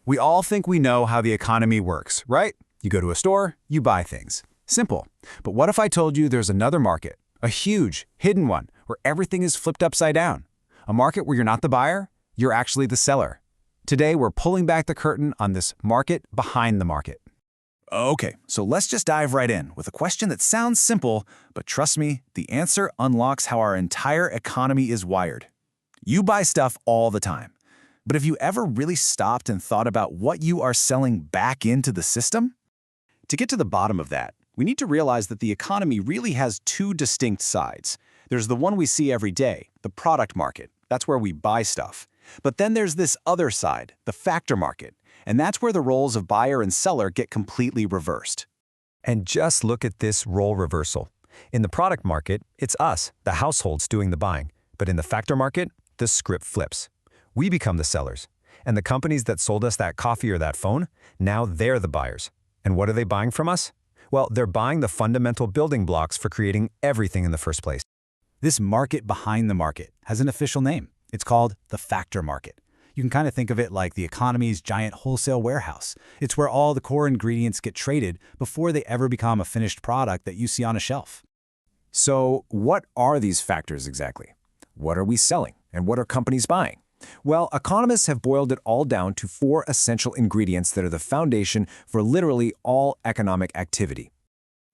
We all think we know how the economy works, right? You go to a store, you buy things. Simple. But what if I told you there's another market, a huge, hidden one, where everything is flipped upside down? A market where you're not the buyer, you're actually the seller. Today, we're pulling back the curtain on this market behind the market. Okay, so let's just dive right in with a question that sounds simple, but trust me, the answer unlocks how our entire economy is wired. You buy stuff all the time. But have you ever really stopped and thought about what you are selling back into the system? To get to the bottom of that, we need to realize that the economy really has two distinct sides. There's the one we see every day, the product market. That's where we buy stuff. But then there's this other side, the factor market. And that's where the roles of buyer and seller get completely reversed. And just look at this role reversal. In the product market, it's us, the households, doing the buying. But in the factor market, the script flips. We become the sellers. And the companies that sold us that coffee or that phone, now they're the buyers. And what are they buying from us? Well, they're buying the fundamental building blocks for creating everything in the first place. This market behind the market has an official name. It's called the factor market. You can kind of think of it like the economy's giant wholesale warehouse. It's where all the core ingredients get traded before they ever become a finished product that you see on a shelf. So, what are these factors exactly? What are we selling, and what are companies buying? Well, economists have boiled it all down to 4 essential ingredients that are the foundation for literally all economic activity.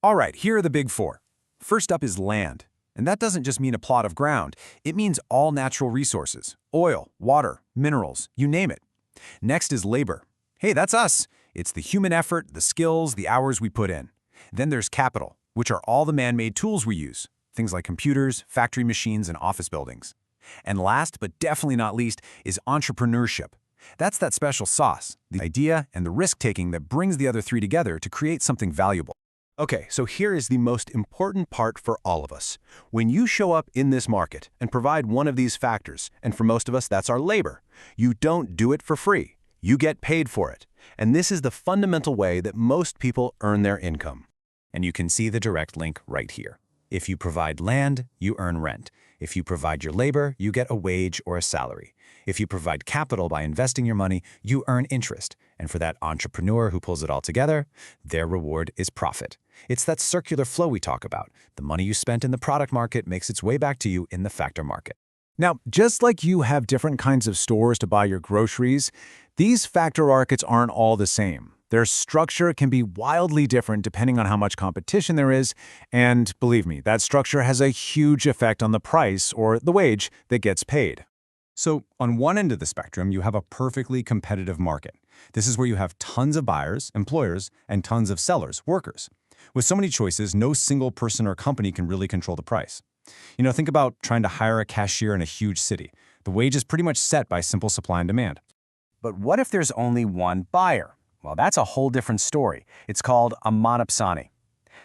All right, here are the big 4. First up is land. And that doesn't just mean a plot of ground. It means all natural resources, oil, water, minerals, you name it. Next is labor. Hey, that's us. It's the human effort, the skills, the hours we put in. Then there's capital, which are all the man-made tools we use, things like computers, factory machines, and office buildings. And last, but definitely not least, is entrepreneurship. That's that special sauce, the idea and the risk-taking that brings the other 3 together to create something valuable. Okay, so here is the most important part for all of us. When you show up in this market and provide one of these factors, and for most of us that's our labor, you don't do it for free. You get paid for it. And this is the fundamental way that most people earn their income. And you can see the direct link right here. If you provide land, you earn rent. If you provide your labor, you get a wage or a salary. If you provide capital by investing your money, you earn interest. And for that entrepreneur who pulls it all together, their reward is profit. It's that circular flow we talk about. The money you spent in the product market makes its way back to you in the factor market. Now, just like you have different kinds of stores to buy your groceries, these factor markets aren't all the same. Their structure can be wildly different depending on how much competition there is, and believe me, that structure has a huge effect on the price or the wage that gets paid. So on one end of the spectrum, you have a perfectly competitive market. This is where you have tons of buyers, employers, and tons of sellers, workers. With so many choices, no single person or company can really control the price. Think about trying to hire a cashier in a huge city. The wage is pretty much set by simple supply and demand. But what if there's only one buyer? Well, that's a whole different story. It's called a monopsony.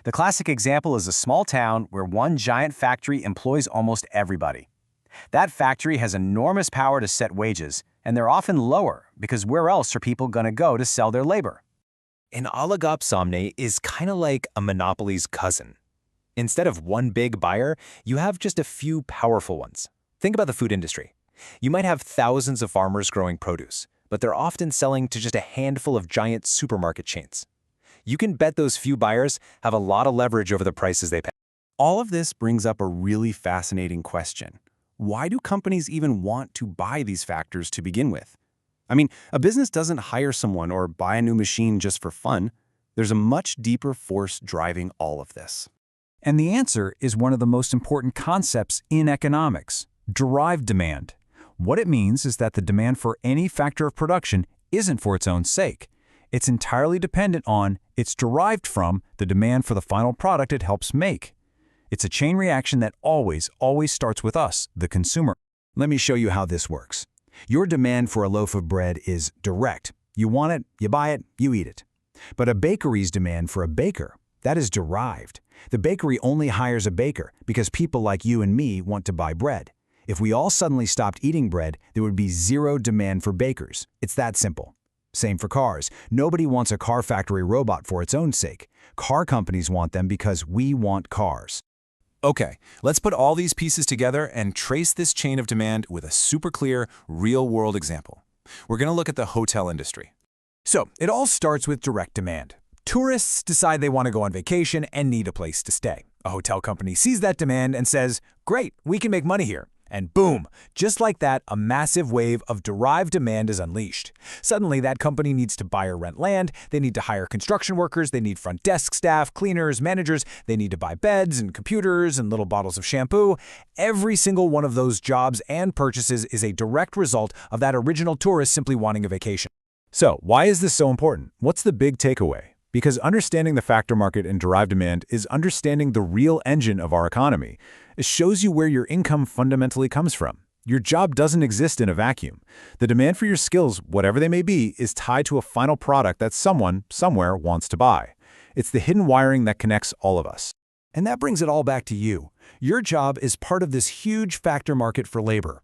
The classic example is a small town where one giant factory employs almost everybody. That factory has enormous power to set wages, and they're often lower because where else are people going to go to sell their labor? An oligopsony is kind of like a monopoly's cousin. Instead of one big buyer, you have just a few powerful ones. Think about the food industry. You might have thousands of farmers growing produce, but they're often selling to just a handful of giant supermarket chains. You can bet those few buyers have a lot of leverage over the prices they pay. All of this brings up a really fascinating question. Why do companies even want to buy these factors to begin with? I mean, a business doesn't hire someone or buy a new machine just for fun. There's a much deeper force driving all of this. And the answer is one of the most important concepts in economics, derived demand. What it means is that the demand for any factor of production isn't for its own sake. It's entirely dependent on, it's derived from, the demand for the final product it helps make. It's a chain reaction that always starts with us, the consumer. Let me show you how this works. Your demand for a loaf of bread is direct. You want it, you buy it, you eat it. But a bakery's demand for a baker, that is derived. The bakery only hires a baker because people like you and me want to buy bread. If we all suddenly stopped eating bread, there would be zero demand for bakers. It's that simple. Same for cars. Nobody wants a car factory robot for its own sake. Car companies want them because we want cars. Okay, let's put all these pieces together and trace this chain of demand with a super clear, real-world example. We're going to look at the hotel industry. So, it all starts with direct demand. Tourists decide they want to go on vacation and need a place to stay. A hotel company sees that demand and says, "Great, we can make money here." And boom, just like that, a massive wave of derived demand is unleashed. Suddenly, that company needs to buy or rent land, they need to hire construction workers, they need front desk staff, cleaners, managers, they need to buy beds and computers and little bottles of shampoo. Every single one of those jobs and purchases is a direct result of that original tourist simply wanting a vacation. So, why is this so important? What's the big takeaway? Because understanding the factor market and derived demand is understanding the real engine of our economy. It shows you where your income fundamentally comes from. Your job doesn't exist in a vacuum. The demand for your skills, whatever they may be, is tied to a final product that someone, somewhere, wants to buy. It's the hidden wiring that connects all of us. And that brings it all back to you. Your job is part of this huge factor market for labor.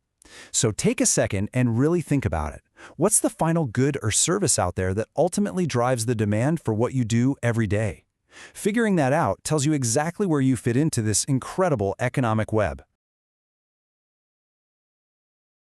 So take a second and really think about it. What's the final good or service out there that ultimately drives the demand for what you do every day? Figuring that out tells you exactly where you fit into this incredible economic web.